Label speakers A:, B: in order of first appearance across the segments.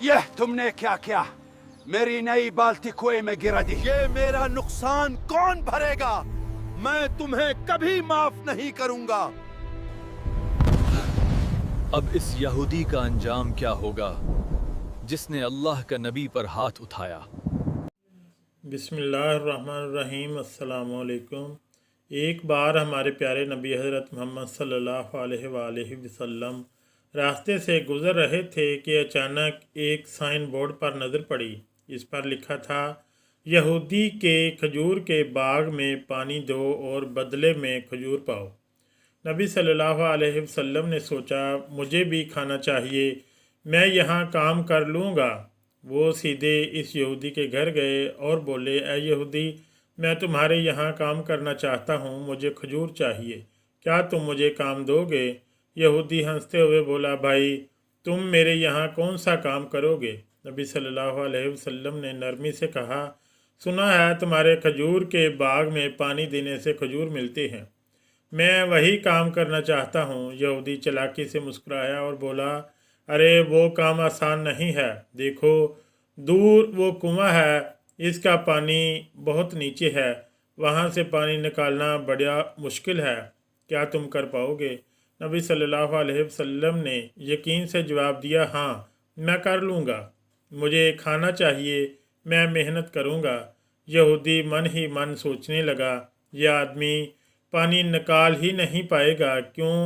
A: یہ تم نے کیا کیا؟ میری نئی بالٹی کنویں میں گرا دی۔
B: یہ میرا نقصان کون بھرے گا؟ میں تمہیں کبھی معاف نہیں کروں گا۔
C: اب اس یہودی کا انجام کیا ہوگا جس نے اللہ کا نبی پر ہاتھ اٹھایا؟
D: بسم اللہ الرحمن الرحیم۔ السلام علیکم۔ ایک بار ہمارے پیارے نبی حضرت محمد صلی اللہ علیہ وآلہ وسلم راستے سے گزر رہے تھے کہ اچانک ایک سائن بورڈ پر نظر پڑی۔ اس پر لکھا تھا، یہودی کے کھجور کے باغ میں پانی دو اور بدلے میں کھجور پاؤ۔ نبی صلی اللہ علیہ وسلم نے سوچا، مجھے بھی کھانا چاہیے، میں یہاں کام کر لوں گا۔ وہ سیدھے اس یہودی کے گھر گئے اور بولے، اے یہودی، میں تمہارے یہاں کام کرنا چاہتا ہوں، مجھے کھجور چاہیے، کیا تم مجھے کام دو گے؟ یہودی ہنستے ہوئے بولا، بھائی تم میرے یہاں کون سا کام کرو گے؟ نبی صلی اللہ علیہ وسلم نے نرمی سے کہا، سنا ہے تمہارے کھجور کے باغ میں پانی دینے سے کھجور ملتے ہیں، میں وہی کام کرنا چاہتا ہوں۔ یہودی چلاکی سے مسکرایا اور بولا، ارے وہ کام آسان نہیں ہے، دیکھو دور وہ کنواں ہے، اس کا پانی بہت نیچے ہے، وہاں سے پانی نکالنا بڑا مشکل ہے، کیا تم کر پاؤ گے؟ نبی صلی اللہ علیہ وسلم نے یقین سے جواب دیا، ہاں میں کر لوں گا، مجھے کھانا چاہیے، میں محنت کروں گا۔ یہودی من ہی من سوچنے لگا، یہ آدمی پانی نکال ہی نہیں پائے گا، کیوں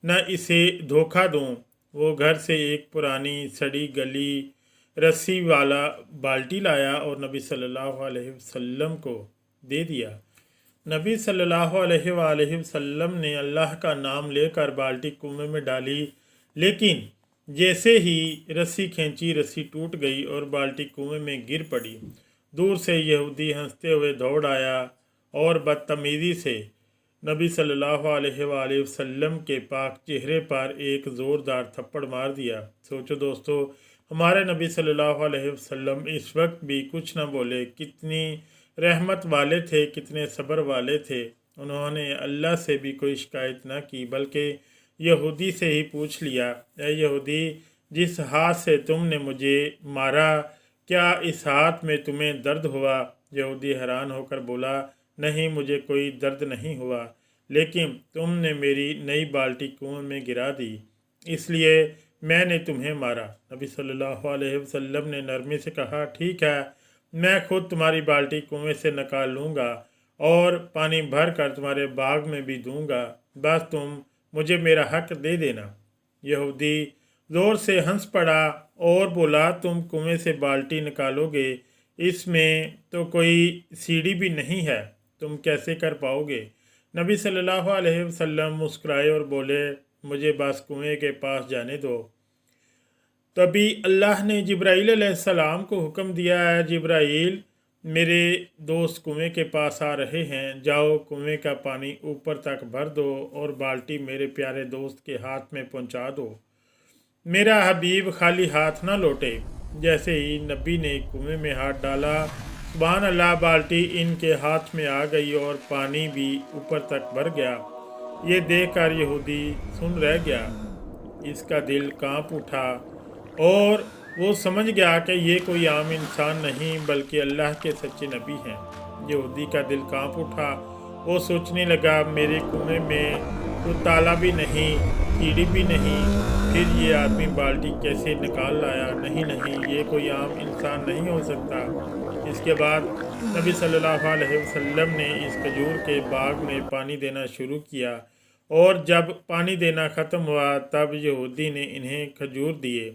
D: نہ اسے دھوکہ دوں۔ وہ گھر سے ایک پرانی سڑی گلی رسی والا بالٹی لایا اور نبی صلی اللہ علیہ وسلم کو دے دیا۔ نبی صلی اللہ علیہ وآلہ وسلم نے اللہ کا نام لے کر بالٹی کنویں میں ڈالی، لیکن جیسے ہی رسی کھینچی، رسی ٹوٹ گئی اور بالٹی کنویں میں گر پڑی۔ دور سے یہودی ہنستے ہوئے دوڑ آیا اور بدتمیزی سے نبی صلی اللہ علیہ وآلہ وسلم کے پاک چہرے پر ایک زوردار تھپڑ مار دیا۔ سوچو دوستو، ہمارے نبی صلی اللہ علیہ وسلم اس وقت بھی کچھ نہ بولے، کتنی رحمت والے تھے، کتنے صبر والے تھے۔ انہوں نے اللہ سے بھی کوئی شکایت نہ کی، بلکہ یہودی سے ہی پوچھ لیا، اے یہودی، جس ہاتھ سے تم نے مجھے مارا، کیا اس ہاتھ میں تمہیں درد ہوا؟ یہودی حیران ہو کر بولا، نہیں مجھے کوئی درد نہیں ہوا، لیکن تم نے میری نئی بالٹی کنویں میں گرا دی، اس لیے میں نے تمہیں مارا۔ نبی صلی اللہ علیہ وسلم نے نرمی سے کہا، ٹھیک ہے، میں خود تمہاری بالٹی کنویں سے نکال لوں گا اور پانی بھر کر تمہارے باغ میں بھی دوں گا، بس تم مجھے میرا حق دے دینا۔ یہودی زور سے ہنس پڑا اور بولا، تم کنویں سے بالٹی نکالو گے، اس میں تو کوئی سیڑھی بھی نہیں ہے، تم کیسے کر پاؤ گے؟ نبی صلی اللہ علیہ وسلم مسکرائے اور بولے، مجھے بس کنویں کے پاس جانے دو۔ تبھی اللہ نے جبرائیل علیہ السلام کو حکم دیا، ہے جبرائیل، میرے دوست کنویں کے پاس آ رہے ہیں، جاؤ کنویں کا پانی اوپر تک بھر دو اور بالٹی میرے پیارے دوست کے ہاتھ میں پہنچا دو، میرا حبیب خالی ہاتھ نہ لوٹے۔ جیسے ہی نبی نے کنویں میں ہاتھ ڈالا، سبحان اللہ، بالٹی ان کے ہاتھ میں آ گئی اور پانی بھی اوپر تک بھر گیا۔ یہ دیکھ کر یہودی سن رہ گیا، اس کا دل کانپ اٹھا اور وہ سمجھ گیا کہ یہ کوئی عام انسان نہیں بلکہ اللہ کے سچے نبی ہیں۔ یہودی کا دل کانپ اٹھا، وہ سوچنے لگا، میرے کنویں میں تو تالا بھی نہیں، سیڑھی بھی نہیں، پھر یہ آدمی بالٹی کیسے نکال لایا؟ نہیں، یہ کوئی عام انسان نہیں ہو سکتا۔ اس کے بعد نبی صلی اللہ علیہ وسلم نے اس کھجور کے باغ میں پانی دینا شروع کیا، اور جب پانی دینا ختم ہوا تب یہودی نے انہیں کھجور دیے۔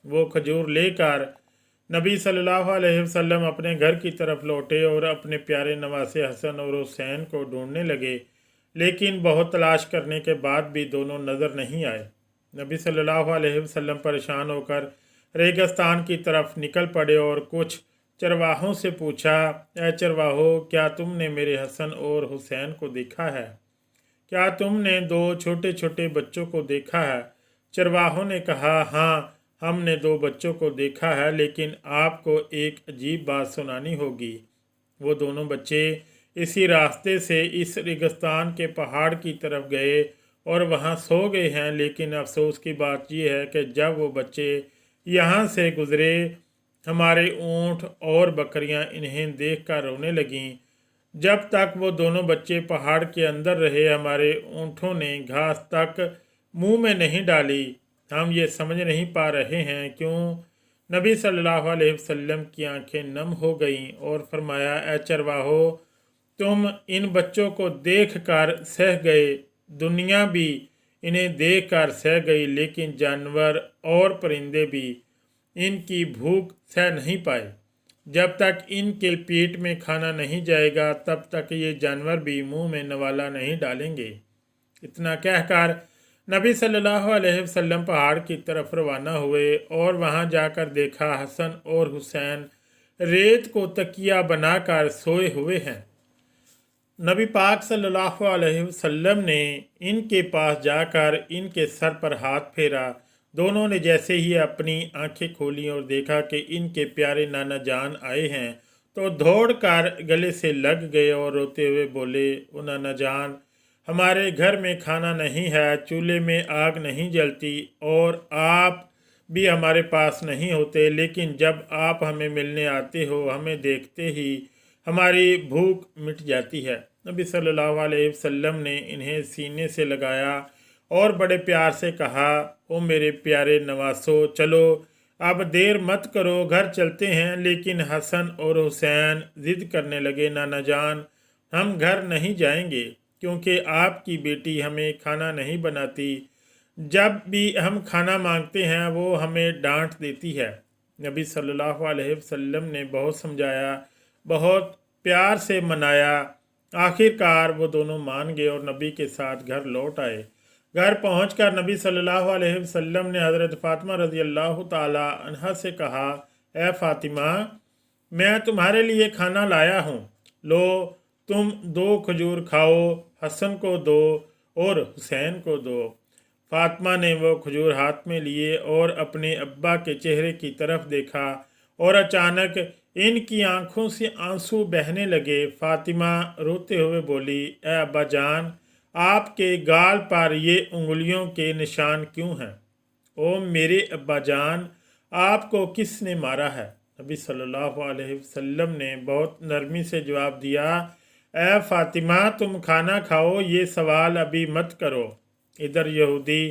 D: وہ کھجور لے کر نبی صلی اللہ علیہ وسلم اپنے گھر کی طرف لوٹے اور اپنے پیارے نواسے حسن اور حسین کو ڈھونڈنے لگے، لیکن بہت تلاش کرنے کے بعد بھی دونوں نظر نہیں آئے۔ نبی صلی اللہ علیہ وسلم پریشان ہو کر ریگستان کی طرف نکل پڑے اور کچھ چرواہوں سے پوچھا، اے چرواہو، کیا تم نے میرے حسن اور حسین کو دیکھا ہے؟ کیا تم نے دو چھوٹے چھوٹے بچوں کو دیکھا ہے؟ چرواہوں نے کہا، ہاں ہم نے دو بچوں کو دیکھا ہے، لیکن آپ کو ایک عجیب بات سنانی ہوگی۔ وہ دونوں بچے اسی راستے سے اس ریگستان کے پہاڑ کی طرف گئے اور وہاں سو گئے ہیں، لیکن افسوس کی بات یہ ہے کہ جب وہ بچے यहाँ से गुजरे। हमारे ऊँट और बकरियाँ इन्हें देखकर रोने लगीं। जब तक वो दोनों बच्चे पहाड़ के अंदर रहे, हमारे ऊँटों ने घास तक मुंह में नहीं डाली। हम ये समझ नहीं पा रहे हैं क्यों। नबी सल्लल्लाहु अलैहि वसल्लम की आंखें नम हो गईं और फरमाया, ए चरवाहो, तुम इन बच्चों को देख कर सह गए, दुनिया भी इन्हें देख कर सह गई, लेकिन जानवर और परिंदे भी इनकी भूख सह नहीं पाए। जब तक इनके पेट में खाना नहीं जाएगा तब तक ये जानवर भी मुंह में नवाला नहीं डालेंगे। इतना कहकर नबी सल्लल्लाहु अलैहि वसल्लम पहाड़ की तरफ रवाना हुए और वहां जाकर देखा हसन और हुसैन रेत को तकिया बनाकर सोए हुए हैं। नबी पाक सल्लल्लाहु अलैहि वसल्लम ने इनके पास जाकर इनके सर पर हाथ फेरा। दोनों ने जैसे ही अपनी आंखें खोली और देखा कि इनके प्यारे नाना जान आए हैं तो दौड़कर गले से लग गए और रोते हुए बोले, ओ नाना जान, हमारे घर में खाना नहीं है, चूल्हे में आग नहीं जलती और आप भी हमारे पास नहीं होते, लेकिन जब आप हमें मिलने आते हो हमें देखते ही हमारी भूख मिट जाती है। नबी सल्लल्लाहु अलैहि वसल्लम ने इन्हें सीने से लगाया और बड़े प्यार से कहा, ओ मेरे प्यारे नवासो, चलो अब देर मत करो, घर चलते हैं। लेकिन हसन और हुसैन ज़िद करने लगे, नाना जान, हम घर नहीं जाएंगे क्योंकि आपकी बेटी हमें खाना नहीं बनाती। जब भी हम खाना मांगते हैं वो हमें डांट देती है। नबी सल्लल्लाहु अलैहि वसल्लम ने बहुत समझाया, बहुत प्यार से मनाया। आखिरकार वो दोनों मान गए और नबी के साथ घर लौट आए। घर पहुंचकर नबी सल्लल्लाहु अलैहि वसल्लम ने हज़रत फ़ातिमा रज़ी अल्लाह ताला अन्हा से कहा, ए फ़ातिमा, मैं तुम्हारे लिए खाना लाया हूँ, लो तुम 2 खजूर खाओ, हसन को दो और हुसैन को दो। फ़ातिमा ने वो खजूर हाथ में लिए और अपने अब्बा के चेहरे की तरफ देखा और अचानक इनकी आंखों से आंसू बहने लगे। फ़ातिमा रोते हुए बोली, ए अब्बा जान, आपके गाल पर ये उंगलियों के निशान क्यों हैं? ओ मेरे अब्बा जान, आपको किसने मारा है? नबी सल्लल्लाहु अलैहि वसल्लम ने बहुत नरमी से जवाब दिया, ए फ़ातिमा, तुम खाना खाओ, ये सवाल अभी मत करो। इधर यहूदी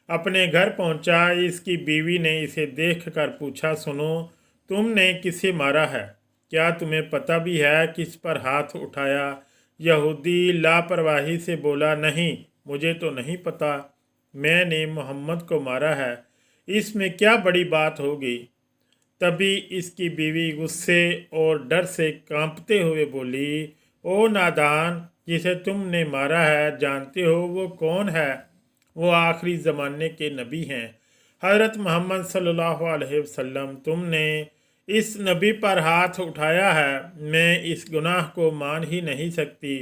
D: अपने घर पहुंचा। इसकी बीवी ने इसे देखकर पूछा, सुनो, तुमने किसे मारा है? क्या तुम्हें पता भी है किस पर हाथ उठाया? यहूदी लापरवाही से बोला, नहीं, मुझे तो नहीं पता, मैंने मोहम्मद को मारा है, इसमें क्या बड़ी बात होगी। तभी इसकी बीवी गुस्से और डर से कांपते हुए बोली, ओ नादान, जिसे तुमने मारा है जानते हो वो कौन है? वो आखिरी ज़माने के नबी हैं, हज़रत मोहम्मद सल्लल्लाहु अलैहि वसल्लम। तुमने इस नबी पर हाथ उठाया है, मैं इस गुनाह को मान ही नहीं सकती।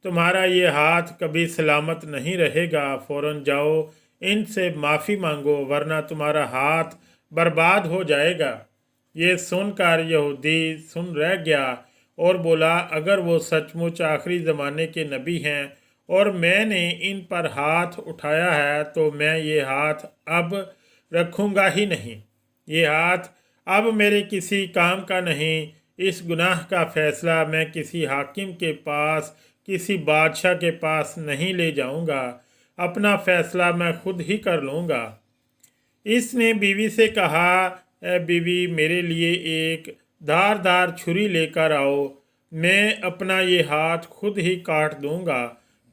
D: तुम्हारा ये हाथ कभी सलामत नहीं रहेगा। फ़ौरन जाओ, इनसे माफ़ी मांगो, वरना तुम्हारा हाथ बर्बाद हो जाएगा। ये सुनकर यहूदी सुन रह गया और बोला, अगर वो सचमुच आखिरी ज़माने के नबी हैं और मैंने इन पर हाथ उठाया है तो मैं ये हाथ अब रखूँगा ही नहीं। ये हाथ अब मेरे किसी काम का नहीं। इस गुनाह का फ़ैसला मैं किसी हाकिम के पास, किसी बादशाह के पास नहीं ले जाऊँगा। अपना फ़ैसला मैं खुद ही कर लूँगा। इसने बीवी से कहा, ए बीवी, मेरे लिए एक धारदार छुरी लेकर आओ, मैं अपना ये हाथ खुद ही काट दूँगा।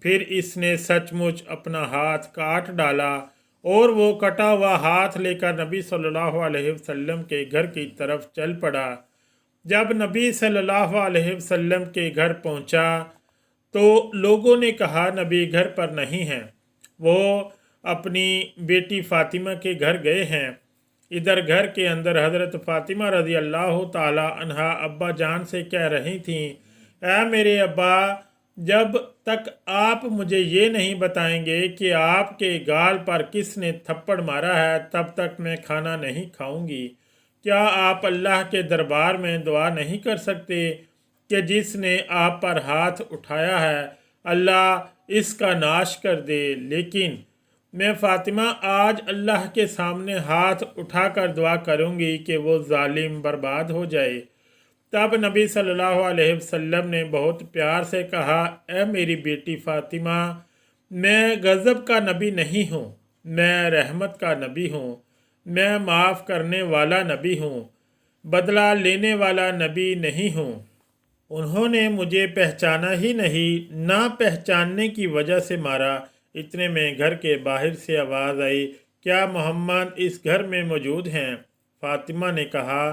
D: फिर इसने सचमुच अपना हाथ काट डाला और वो कटा हुआ हाथ लेकर नबी सल्लल्लाहु अलैहि वसल्लम के घर की तरफ चल पड़ा। जब नबी सल्लल्लाहु अलैहि वसल्लम के घर पहुंचा तो लोगों ने कहा, नबी घर पर नहीं हैं, वो अपनी बेटी फ़ातिमा के घर गए हैं। इधर घर के अंदर हज़रत फ़ातिमा रज़ी अल्लाह ताला अन्हा अब्बा जान से कह रही थीं, ऐ मेरे अब्बा, जब तक आप मुझे ये नहीं बताएंगे कि आपके गाल पर किसने थप्पड़ मारा है, तब तक मैं खाना नहीं खाऊंगी। क्या आप अल्लाह के दरबार में दुआ नहीं कर सकते कि जिसने आप पर हाथ उठाया है अल्लाह इसका नाश कर दे? लेकिन मैं फ़ातिमा आज अल्लाह के सामने हाथ उठाकर दुआ करूँगी कि वो जालिम बर्बाद हो जाए। तब नबी सल्लल्लाहु अलैहि वसल्लम ने बहुत प्यार से कहा, ए मेरी बेटी फ़ातिमा, मैं गज़ब का नबी नहीं हूँ, मैं रहमत का नबी हूँ, मैं माफ़ करने वाला नबी हूँ, बदला लेने वाला नबी नहीं हूँ। उन्होंने मुझे पहचाना ही नहीं, ना पहचानने की वजह से मारा। इतने में घर के बाहर से आवाज़ आई, क्या मोहम्मद इस घर में मौजूद हैं? फ़ातिमा ने कहा,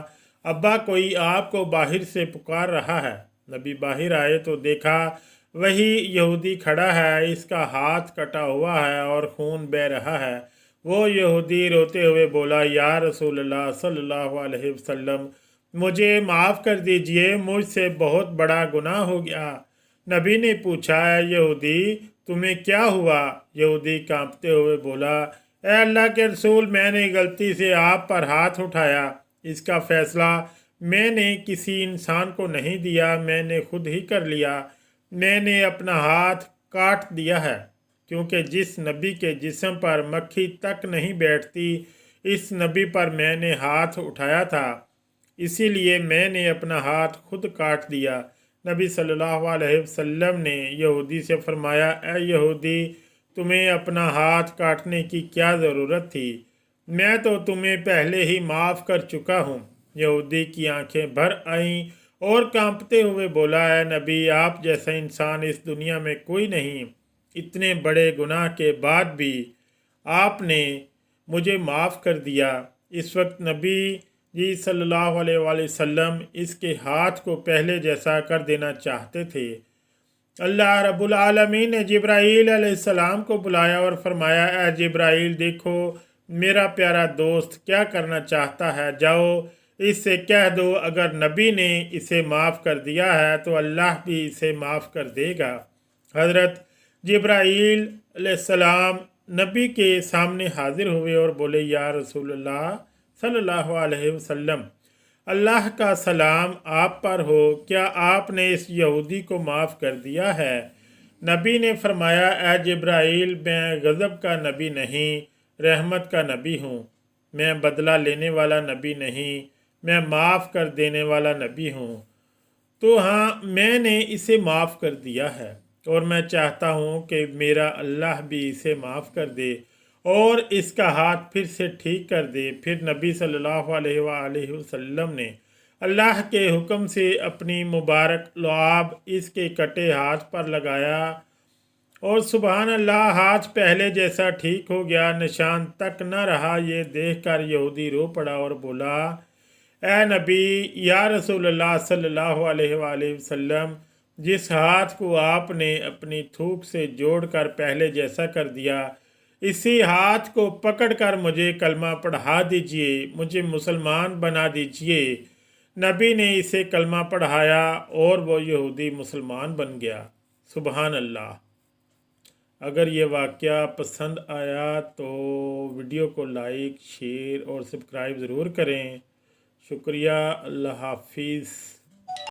D: अब्बा कोई आपको बाहर से पुकार रहा है। नबी बाहर आए तो देखा वही यहूदी खड़ा है, इसका हाथ कटा हुआ है और खून बह रहा है। वो यहूदी रोते हुए बोला, या रसूलल्लाह सल्लल्लाहु अलैहि वसल्लम, मुझे माफ़ कर दीजिए, मुझसे बहुत बड़ा गुनाह हो गया। नबी ने पूछा, यहूदी तुम्हें क्या हुआ? यहूदी कांपते हुए बोला, ए अल्लाह के रसूल, मैंने गलती से आप पर हाथ उठाया। इसका फ़ैसला मैंने किसी इंसान को नहीं दिया, मैंने खुद ही कर लिया। मैंने अपना हाथ काट दिया है, क्योंकि जिस नबी के जिस्म पर मक्खी तक नहीं बैठती, इस नबी पर मैंने हाथ उठाया था, इसीलिए मैंने अपना हाथ खुद काट दिया। नबी सल्लल्लाहु अलैहि वसल्लम ने यहूदी से फरमाया, ए यहूदी, तुम्हें अपना हाथ काटने की क्या ज़रूरत थी? मैं तो तुम्हें पहले ही माफ़ कर चुका हूँ। यहूदी की आंखें भर आईं और कांपते हुए बोला, है नबी, आप जैसा इंसान इस दुनिया में कोई नहीं। इतने बड़े गुनाह के बाद भी आपने मुझे माफ़ कर दिया। इस वक्त नबी जी सल्लल्लाहु अलैहि वसल्लम इसके हाथ को पहले जैसा कर देना चाहते थे। अल्लाह रब्बुल आलमीन ने जिब्राईल अलैहिस्सलाम को बुलाया और फरमाया, ए जिब्राईल, देखो मेरा प्यारा दोस्त क्या करना चाहता है, जाओ इससे कह दो अगर नबी ने इसे माफ़ कर दिया है तो अल्लाह भी इसे माफ़ कर देगा। हज़रत जिब्राईल अलैहिस्सलाम नबी के सामने हाजिर हुए और बोले, या रसूलल्लाह सल्लल्लाहु अलैहि वसल्लम, अल्लाह का सलाम आप पर हो, क्या आपने इस यहूदी को माफ़ कर दिया है? नबी ने फरमाया, ए जिब्राईल, मैं गज़ब का नबी नहीं, रहमत का नबी हूँ। मैं बदला लेने वाला नबी नहीं, मैं माफ़ कर देने वाला नबी हूँ। तो हाँ, मैंने इसे माफ़ कर दिया है और मैं चाहता हूँ कि मेरा अल्लाह भी इसे माफ़ कर दे और इसका हाथ फिर से ठीक कर दे। फिर नबी सल्लल्लाहु अलैहि वसल्लम ने अल्लाह के हुक्म से अपनी मुबारक लुआब इसके कटे हाथ पर लगाया और सुबहान अल्लाह, हाथ पहले जैसा ठीक हो गया, निशान तक न रहा। ये देखकर यहूदी रो पड़ा और बोला, ए नबी, या रसूलल्लाह सल्लल्लाहु अलैहि वसल्लम, जिस हाथ को आपने अपनी थूक से जोड़कर पहले जैसा कर दिया, इसी हाथ को पकड़कर मुझे कलमा पढ़ा दीजिए, मुझे मुसलमान बना दीजिए। नबी ने इसे कलमा पढ़ाया और वो यहूदी मुसलमान बन गया। सुबहान अल्लाह। अगर ये वाक़या पसंद आया तो वीडियो को लाइक, शेयर और सब्सक्राइब ज़रूर करें। शुक्रिया। अल्लाह हाफिज़।